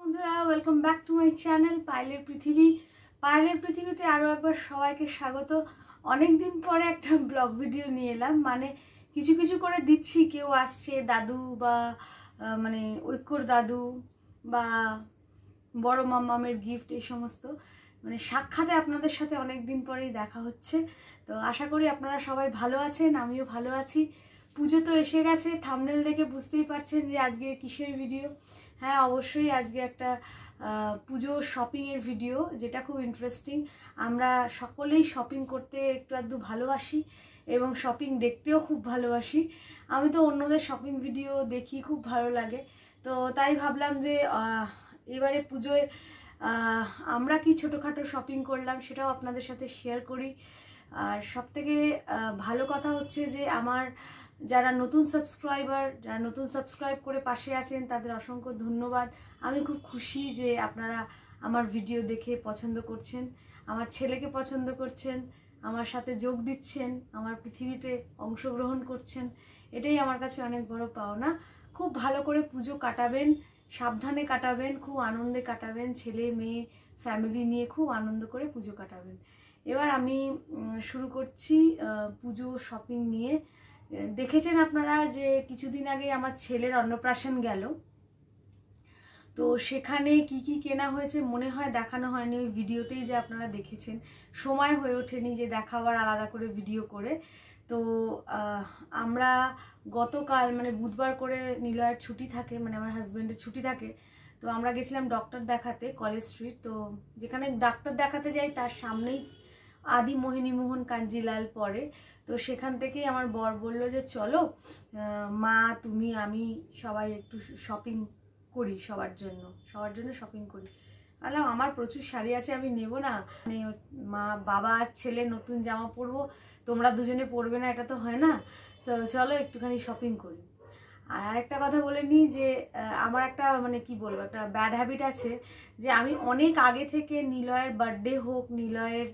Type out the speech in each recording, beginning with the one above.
বন্ধুরা, welcome back to my channel পায়েলের পৃথিবী। পায়েলের পৃথিবীতে আরও একবার সবাইকে স্বাগত। অনেক দিন পরে একটা ব্লগ ভিডিও নিয়ে এলাম, মানে কিছু কিছু করে দিচ্ছি। কেউ আসছে, দাদু বা মানে ঐক্যর দাদু বা বড় মামামের গিফট, এই সমস্ত মানে সাক্ষাতে আপনাদের সাথে অনেক দিন পরেই দেখা হচ্ছে। তো আশা করি আপনারা সবাই ভালো আছেন, আমিও ভালো আছি। পুজো তো এসে গেছে, থাম্বনেল দেখে বুঝতেই পারছেন যে আজকে কিসের ভিডিও। হ্যাঁ, অবশ্যই আজকে একটা পুজো শপিংয়ের ভিডিও, যেটা খুব ইন্টারেস্টিং। আমরা সকলেই শপিং করতে একটু আধটু ভালোবাসি এবং শপিং দেখতেও খুব ভালোবাসি। আমি তো অন্যদের শপিং ভিডিও দেখি, খুব ভালো লাগে। তো তাই ভাবলাম যে এবারে পুজোয় আমরা কি ছোটোখাটো শপিং করলাম সেটাও আপনাদের সাথে শেয়ার করি। আর সবথেকে ভালো কথা হচ্ছে যে আমার যারা নতুন সাবস্ক্রাইব করে পাশে আছেন তাদের অসংখ্য ধন্যবাদ। আমি খুব খুশি যে আপনারা আমার ভিডিও দেখে পছন্দ করছেন, আমার ছেলেকে পছন্দ করছেন, আমার সাথে যোগ দিচ্ছেন, আমার পৃথিবীতে অংশগ্রহণ করছেন। এটাই আমার কাছে অনেক বড় পাওনা। খুব ভালো করে পুজো কাটাবেন, সাবধানে কাটাবেন, খুব আনন্দে কাটাবেন, ছেলে মেয়ে ফ্যামিলি নিয়ে খুব আনন্দ করে পুজো কাটাবেন। এবার আমি শুরু করছি পুজো শপিং নিয়ে। দেখেছেন আপনারা যে কিছুদিন আগে আমার ছেলের অন্নপ্রাশন গেল, তো সেখানে কি কি কেনা হয়েছে মনে হয় দেখানো হয়নি, ওই ভিডিওতেই যে আপনারা দেখেছেন। সময় হয়ে ওঠেনি যে দেখাবার আলাদা করে ভিডিও করে। তো আমরা গতকাল মানে বুধবার করে নিলয়ের ছুটি থাকে, মানে আমার হাজব্যান্ডের ছুটি থাকে। তো আমরা গেছিলাম ডক্টর দেখাতে কলেজ স্ট্রিট। তো যেখানে ডাক্তার দেখাতে যাই তার সামনেই আদি মোহিনীমোহন কাঞ্জিলাল পড়ে। তো সেখান থেকেই আমার বর বলল যে চলো মা, তুমি, আমি সবাই একটু শপিং করি, সবার জন্য শপিং করি। বললাম আমার প্রচুর শাড়ি আছে, আমি নেব না, মানে মা বাবা আর ছেলে নতুন জামা পরবো, তোমরা দুজনে পরবে না, এটা তো হয় না। তো চলো একটুখানি শপিং করি। আর আরেকটা কথা বলে নিই যে আমার একটা মানে কি বলবো, একটা ব্যাড হ্যাবিট আছে যে আমি অনেক আগে থেকে নিলয়ের বার্থডে হোক, নিলয়ের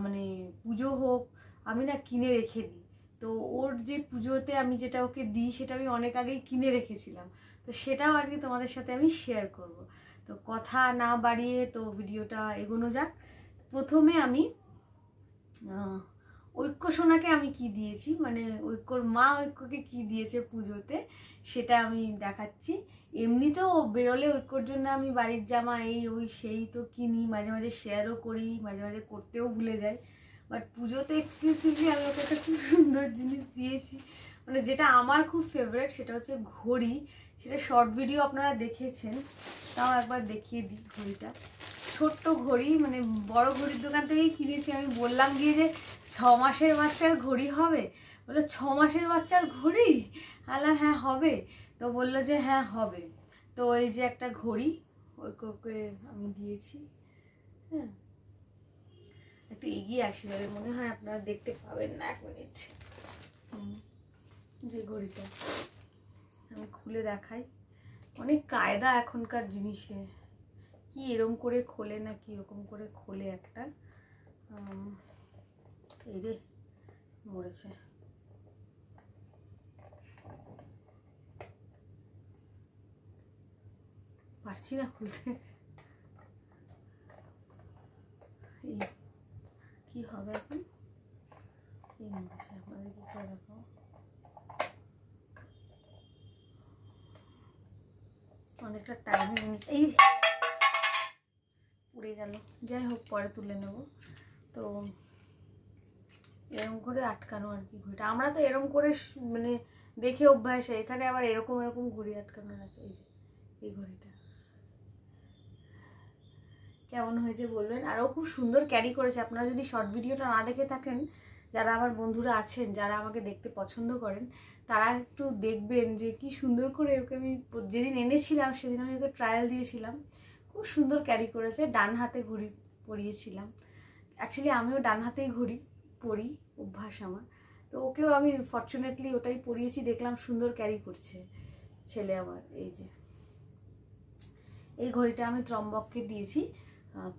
মানে পুজো হোক, আমি না কিনে রেখে দিই। তো ওর যে পুজোতে আমি যেটা ওকে দিই সেটা আমি অনেক আগেই কিনে রেখেছিলাম। তো সেটাও আজকে তোমাদের সাথে আমি শেয়ার করব। তো কথা না বাড়িয়ে তো ভিডিওটা এগোনো যাক। প্রথমে আমি ঐক্য সোনাকে আমি কি দিয়েছি, মানে ঐক্যর মা ঐক্যকে কি দিয়েছে পুজোতে, সেটা আমি দেখাচ্ছি। এমনিতেও বেরোলে ঐক্যর জন্য আমি বাড়ির জামা এই ওই সেই তো কিনি, মাঝে মাঝে শেয়ারও করি, মাঝে মাঝে করতেও ভুলে যাই। বাট পুজোতে এক্সক্লুসিভলি আমি ওকে একটা খুব সুন্দর জিনিস দিয়েছি, মানে যেটা আমার খুব ফেভারিট, সেটা হচ্ছে ঘড়ি। সেটা শর্ট ভিডিও আপনারা দেখেছেন, তাও একবার দেখিয়ে দিই। ঘড়িটা ছোট্ট ঘড়ি, মানে বড় ঘড়ির দোকান থেকেই কিনেছি। আমি বললাম গিয়ে যে 6 মাসের বাচ্চার ঘড়ি হবে? বললো 6 মাসের বাচ্চার ঘড়ি? আলা হ্যাঁ হবে। তো বললো যে হ্যাঁ হবে। তো এই যে একটা ঘড়ি ওকে আমি দিয়েছি। হ্যাঁ, একটু এগিয়ে আসি, মনে হয় আপনারা দেখতে পাবেন না, 1 মিনিট। যে ঘড়িটা আমি খুলে দেখাই, অনেক কায়দা এখনকার জিনিসে, কি এরম করে খোলে না কি এরকম করে খোলে একটা। এই রে মরেছে, পারছি না খুলতে। এই কি হবে এখন, এই মরেছে, আপনাদের কি করে দেখাবো। অনেকটা টাইম এই পুড়ে গেল, যাই হোক পরে তুলে নেব। তো এরকম করে আটকানো আর কি ঘড়িটা, আমরা তো এরকম করে মানে দেখে অভ্যাস, এখানে আবার এরকম ঘড়ি আটকানো আছে। এই যে এই ঘড়িটা কেমন হয়েছে বলবেন। আর ও খুব সুন্দর ক্যারি করেছে। আপনারা যদি শর্ট ভিডিওটা না দেখে থাকেন, যারা আমার বন্ধুরা আছেন, যারা আমাকে দেখতে পছন্দ করেন, তারা একটু দেখবেন যে কি সুন্দর করে ওকে আমি যেদিন এনেছিলাম সেদিন আমি ওকে ট্রায়াল দিয়েছিলাম। খুব সুন্দর ক্যারি করেছে। ডান হাতে ঘড়ি পরিয়েছিলাম, অ্যাকচুয়ালি আমিও ডান হাতেই ঘড়ি পরি, অভ্যাস আমার। তো ওকেও আমি ফর্চুনেটলি ওটাই পরিয়েছি, দেখলাম সুন্দর ক্যারি করছে ছেলে আমার। এই যে এই ঘড়িটা আমি ত্রম্বককে দিয়েছি।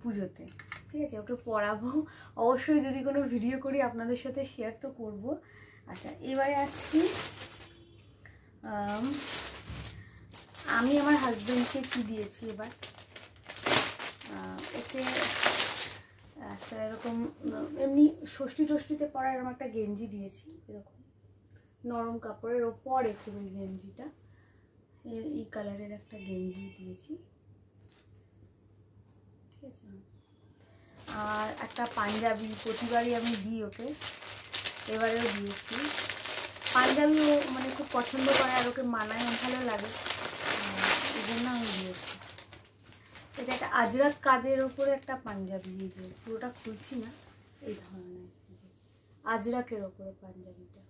পুজোতে, ঠিক আছে? ওকে পরাবো অবশ্যই, যদি কোনো ভিডিও করি আপনাদের সাথে শেয়ার তো করব। আচ্ছা, এবারে আসছি আমি আমার হাজব্যান্ডকে কি দিয়েছি এবার। ওকে একটা এরকম এমনি ষষ্ঠী টষ্ঠীতে পরা এরকম একটা গেঞ্জি দিয়েছি, এরকম নরম কাপড়ের ওপরে ফুল গেঞ্জিটা, এই কালারের একটা গেঞ্জি দিয়েছি, ঠিক আছে? আর একটা পাঞ্জাবি প্রতিবারই আমি দিই ওকে, এবারেও দিয়েছি। পাঞ্জাবি ও মানে খুব পছন্দ করে আর ওকে মানায়, ভালো লাগে, এই জন্য আমি দিয়েছি। এটা একটা আজরাক কাজের ওপরে একটা পাঞ্জাবি, এই যে পুরোটা খুলছি না, এই ধরনের আজরাকের ওপরে পাঞ্জাবিটা,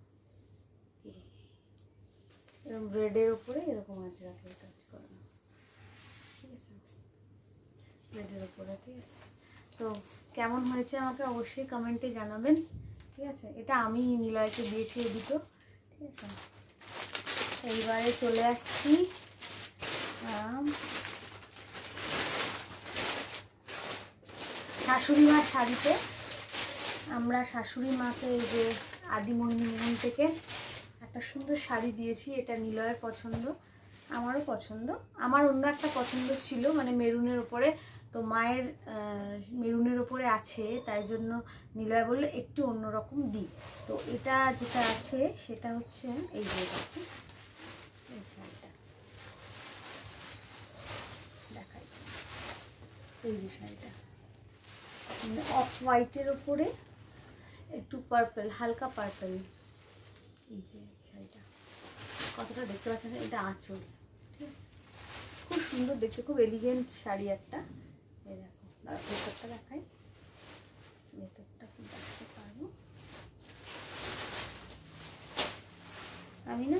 এরকম রেডের ওপরে এরকম আজরাকের কাজ করা, ঠিক আছে? রেডের ওপরে, ঠিক আছে? তো কেমন হয়েছে আমাকে অবশ্যই কমেন্টে জানাবেন, ঠিক আছে? এটা আমি নিলয়কে দিয়েছি এই দুটো, ঠিক আছে? এইবারে চলে আসছি শাশুড়ি মার শাড়িতে। আমরা শাশুড়ি মাকে এই যে আদিমোহিনী মোহন থেকে একটা সুন্দর শাড়ি দিয়েছি, এটা নিলয়ের পছন্দ, আমারও পছন্দ। আমার অন্য একটা পছন্দ ছিল মানে মেরুনের ওপরে, তো মায়ের মেরুনের ওপরে আছে, তাই জন্য নিলয় বললো একটু অন্যরকম দিই। তো এটা যেটা আছে সেটা হচ্ছে এই যে এই শাড়িটা দেখাই, এই যে শাড়িটা অফ হোয়াইটের ওপরে একটু পার্পল, হালকা পার্পল, এই যে শাড়িটা কতটা দেখতে পাচ্ছেন, এটা আঁচল, ঠিক আছে? খুব সুন্দর দেখতে, খুব এলিগেন্ট শাড়ি একটা। এই দেখো, ভেতরটা দেখাই, ভেতরটা কি দেখতে পারবো আমি না,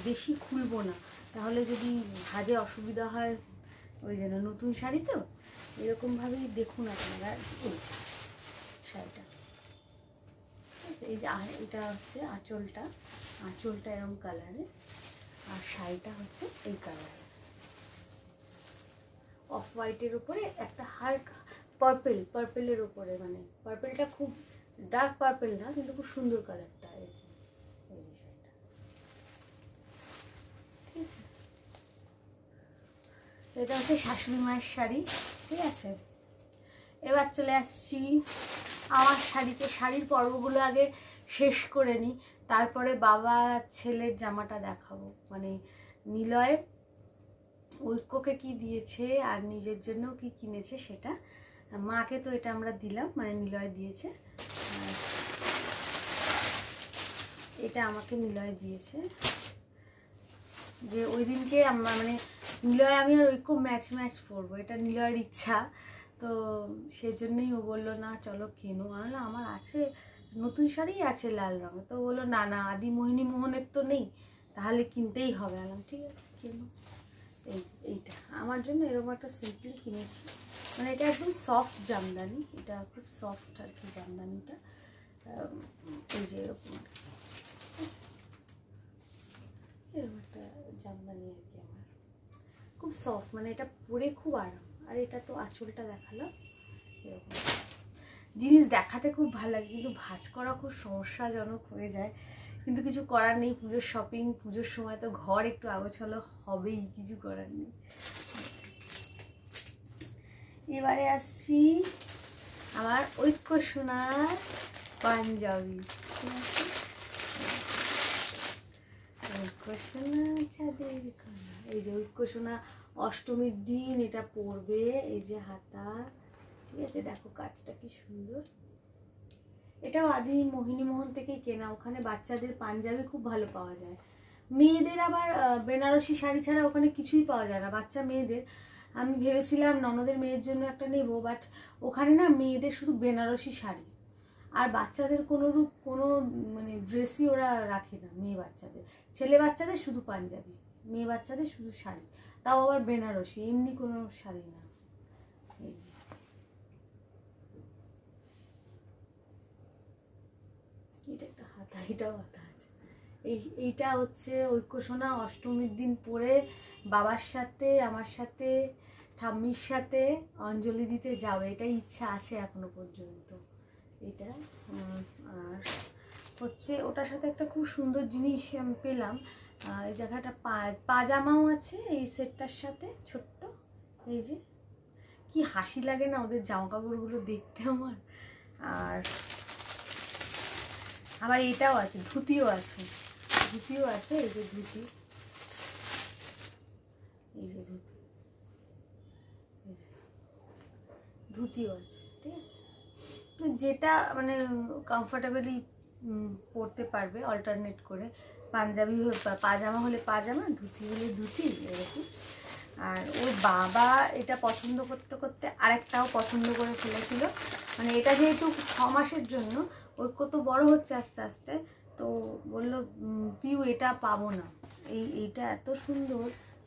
বেশি খুলবো না, তাহলে যদি ভাজে অসুবিধা হয়, ওই জন্য নতুন শাড়ি তো এরকমভাবেই দেখুন আপনারা। এই শাড়িটা, এই যে এটা হচ্ছে আঁচলটা, আঁচলটা এরকম কালারের, আর শাড়িটা হচ্ছে এই কালারের অফ হোয়াইটের উপরে একটা হালকা পার্পেলের উপরে, মানে পার্পেলটা খুব ডার্ক পার্পেল না, কিন্তু খুব সুন্দর কালারটা, এই যে শাড়িটা, ঠিক আছে? এটা হচ্ছে শাশুড়ি মায়ের শাড়ি, ঠিক আছে? এবার চলে আসছি আমার শাড়িতে। শাড়ির পর্বগুলো আগে শেষ করে নিই, তারপরে বাবা ছেলের জামাটা দেখাবো, মানে নিলয় ঐক্যকে কি দিয়েছে আর নিজের জন্য কি কিনেছে সেটা। মাকে তো এটা আমরা দিলাম, মানে নিলয় দিয়েছে, এটা আমাকে নিলয় দিয়েছে। যে ওই দিনকে আমরা মানে নিলয় আমি আর ঐক্য ম্যাচ পরবো, এটা নিলয়ের ইচ্ছা, তো সেজন্যই ও বললো না চলো কেনো। আমার আছে নতুন শাড়ি আছে লাল রঙের, তো বললো না না আদিমোহিনী মোহনের তো নেই, তাহলে কিনতেই হবে। আলাম ঠিক আছে কেনো। এইটা আমার জন্য এরকম একটা সিম্পলি কিনেছি, মানে এটা একদম সফট জামদানি, এটা খুব সফট আর কি জামদানিটা, এই যে এরকম এরকম একটা জামদানি আর কি, আমার খুব সফট, মানে এটা পরে খুব আরাম। আর এটা তো আঁচলটা দেখালাম, এরকম জিনিস দেখাতে খুব ভালো লাগে, কিন্তু ভাঁজ করা খুব সমস্যাজনক হয়ে যায়, কিন্তু কিছু করার নেই। পুজোর শপিং, পুজোর সময় তো ঘর একটু আগোছালো হবেই, কিছু করার নেই। এবারে আসছি আমার ঐক্য সোনার পাঞ্জাবি, ঐক্য সোনা চাঁদের কণা, এই যে ঐক্য সোনা অষ্টমীর দিন এটা পরবে, এই যে হাতা, ঠিক আছে? দেখো কাজটা কি সুন্দর। এটাও আদিমোহিনী মোহন থেকেই কেনা, ওখানে বাচ্চাদের পাঞ্জাবি খুব ভালো পাওয়া যায়। মেয়েদের আবার বেনারসি শাড়ি ছাড়া ওখানে কিছুই পাওয়া যায় না, বাচ্চা মেয়েদের। আমি ভেবেছিলাম ননদের মেয়ের জন্য একটা নেব, বাট ওখানে না মেয়েদের শুধু বেনারসি শাড়ি, আর বাচ্চাদের কোনো মানে ড্রেসই ওরা রাখে না। মেয়ে বাচ্চাদের, ছেলে বাচ্চাদের শুধু পাঞ্জাবি, মেয়ে বাচ্চাদের শুধু শাড়ি, তাও আবার বেনারসি, এমনি কোনো শাড়ি না। এই যে এটা একটা হাতা, এটাও হাতা আছে। এইটা হচ্ছে ঐক্য সোনা অষ্টমীর দিন পরে বাবার সাথে আমার সাথে ঠাম্মির সাথে অঞ্জলি দিতে যাবে, এটাই ইচ্ছা আছে এখনো পর্যন্ত। এটা আর হচ্ছে ওটার সাথে একটা খুব সুন্দর জিনিস আমি পেলাম, এই জায়গাটা পাজামাও আছে এই সেটটার সাথে ছোট্ট। এই যে কি হাসি লাগে না ওদের জামা কাপড়গুলো দেখতে আমার। আর আবার এটাও আছে, ধুতিও আছে, ধুতিও আছে। এই যে ধুতি, এই যে ধুতি, ধুতিও আছে, ঠিক আছে। যেটা মানে কমফর্টেবলি পরতে পারবে অল্টারনেট করে, পাঞ্জাবি পাজামা হলে পাজামা, ধুতি হলে ধুতি, এরকম। আর ওর বাবা এটা পছন্দ করতে করতে আরেকটাও পছন্দ করে ফেলেছিল, মানে এটা যেহেতু 6 মাসের জন্য, ওই কত বড় হচ্ছে আস্তে আস্তে, তো বললো পিউ এটা পাবো না। এইটা এত সুন্দর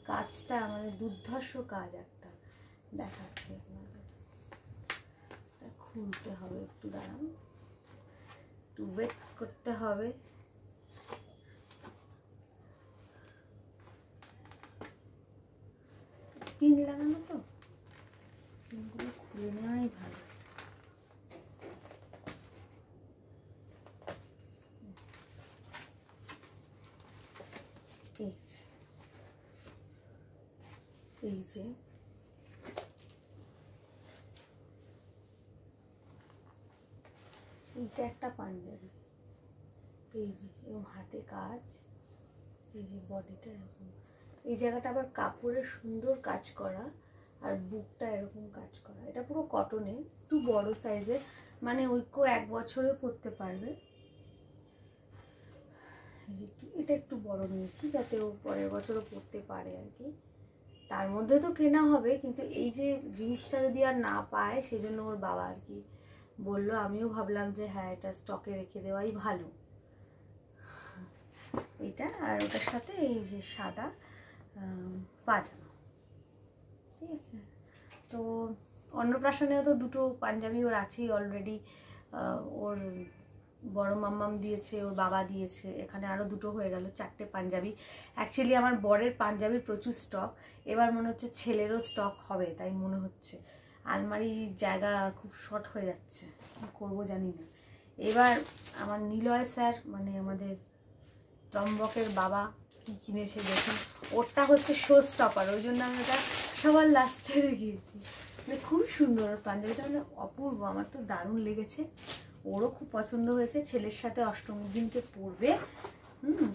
কাজটা, মানে দুর্ধর্ষ কাজ একটা, দেখাচ্ছে আপনাদের। খুলতে হবে, একটু দাঁড়ান, একটু ওয়েট করতে হবে। পিন লাগানো তো, পিনগুলো খুলে নেওয়াই ভালো। এই যে এইটা একটা পাঞ্জাবি, এই যে এরকম হাতে কাজ, এই যে বডিটা এরকম, এই জায়গাটা আবার কাপড়ের সুন্দর কাজ করা, আর বুকটা এরকম কাজ করা। এটা পুরো কটনের, একটু বড় সাইজের, মানে ঐক্য 1 বছরে পরতে পারবে। এই যে এটা একটু বড় নিয়েছি যাতে ও পরের বছরও পরতে পারে আর কি। তার মধ্যে তো কেনা হবে, কিন্তু এই যে জিনিসটা যদি আর না পায় সেজন্য ওর বাবা আর কি বললো। আমিও ভাবলাম যে হ্যাঁ এটা স্টকে রেখে দেওয়াই ভালো। এটা আর ওটার সাথে এই যে সাদা পাজামা, ঠিক আছে। তো অন্নপ্রাশনেও তো দুটো পাঞ্জাবি ওর আছেই অলরেডি, ওর বড় মাম্মাম দিয়েছে, ওর বাবা দিয়েছে, এখানে আরও দুটো হয়ে গেল, 4টে পাঞ্জাবি। অ্যাকচুয়ালি আমার বরের পাঞ্জাবির প্রচুর স্টক, এবার মনে হচ্ছে ছেলেরও স্টক হবে, তাই মনে হচ্ছে। আলমারির জায়গা খুব শর্ট হয়ে যাচ্ছে, কী করবো জানি না। এবার আমার নিলয় স্যার, মানে আমাদের টম্বকের বাবা, কি কিনেছে দেখুন। ওরটা হচ্ছে শো স্টপার, ওই জন্য আমি ওটা সবার লাস্টে রেখেছি। মানে খুব সুন্দর ওর পাঞ্জাবিটা, মানে অপূর্ব, আমার তো দারুণ লেগেছে। ওরও খুব পছন্দ হয়েছে, ছেলের সাথে অষ্টমীর দিনকে পরবে।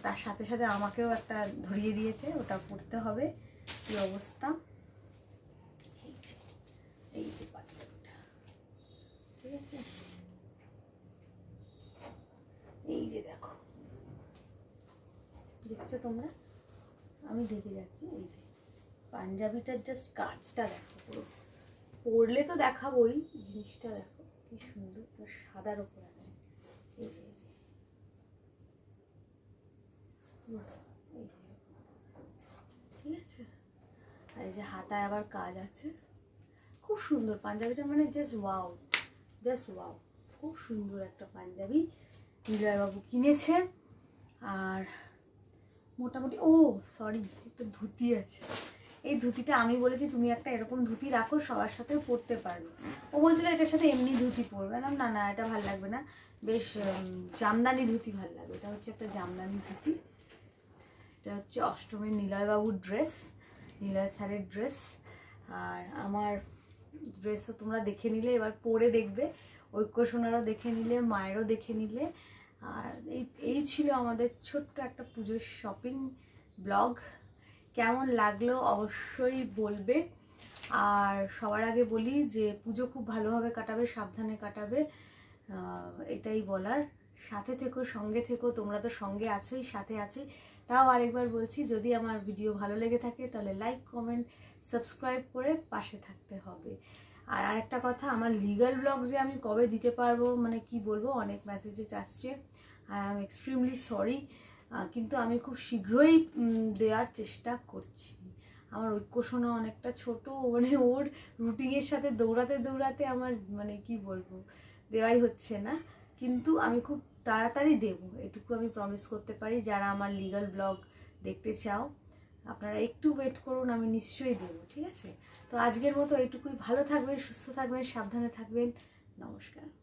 তার সাথে সাথে আমাকেও একটা ধরিয়ে দিয়েছে, ওটা পরতে হবে। কি অবস্থা, এই যে পাঞ্জাবিটা, ঠিক আছে। এই যে দেখো, দেখছো তোমরা, আমি দেখে যাচ্ছি। এই যে পাঞ্জাবিটার জাস্ট কাজটা দেখো, পুরো পরলে তো দেখাবোই, জিনিসটা দেখো কি সুন্দর, সাদার ওপর আছে। এই যে ঠিক আছে। আর এই যে হাতায় আবার কাজ আছে, খুব সুন্দর পাঞ্জাবিটা, মানে জাস্ট ওয়াও, জাস্ট ওয়াও, খুব সুন্দর একটা পাঞ্জাবি নিলয়বাবু কিনেছে। আর মোটামুটি সরি, একটা ধুতি আছে। এই ধুতিটা আমি বলেছি তুমি একটা এরকম ধুতি রাখো, সবার সাথেও পরতে পারবে। ও বলছিল এটার সাথে এমনি ধুতি পরবে, না না এটা ভালো লাগবে না, বেশ জামদানি ধুতি ভালো লাগবে। এটা হচ্ছে একটা জামদানি ধুতি, এটা হচ্ছে অষ্টমীর নিলয়বাবুর ড্রেস, নিলয় স্যারের ড্রেস। আর আমার ড্রেসও তোমরা দেখে নিলে, এবার পরে দেখবে, ঐক্য সোনারও দেখে নিলে, মায়েরও দেখে নিলে। আর এই ছিল আমাদের ছোট্ট একটা পুজোর শপিং ব্লগ। কেমন লাগলো অবশ্যই বলবে। আর সবার আগে বলি যে পুজো খুব ভালোভাবে কাটাবে, সাবধানে কাটাবে, এটাই বলার। সাথে থেকো, সঙ্গে থেকো, তোমরা তো সঙ্গে আছোই, সাথে আছোই। তাও আরেকবার বলছি, যদি আমার ভিডিও ভালো লেগে থাকে তাহলে লাইক, কমেন্ট, সাবস্ক্রাইব করে পাশে থাকতে হবে। আর আরেকটা কথা, আমার লিগাল ব্লগ যে আমি কবে দিতে পারবো, মানে কি বলবো, অনেক মেসেজেস আসছে, আই অ্যাম এক্সট্রিমলি সরি, কিন্তু আমি খুব শীঘ্রই দেওয়ার চেষ্টা করছি। আমার ঐক্য শোনা অনেকটা ছোট, মানে ওর রুটিনের সাথে দৌড়াতে দৌড়াতে আমার মানে কি বলবো, দেওয়াই হচ্ছে না, কিন্তু আমি খুব তাড়াতাড়ি দেবো, এটুকু আমি প্রমিস করতে পারি। যারা আমার লিগাল ব্লগ দেখতে চাও আপনারা একটু ওয়েট করুন, আমি নিশ্চয়ই দেবো, ঠিক আছে? তো আজকের মতো এইটুকুই। ভালো থাকবেন, সুস্থ থাকবেন, সাবধানে থাকবেন। নমস্কার।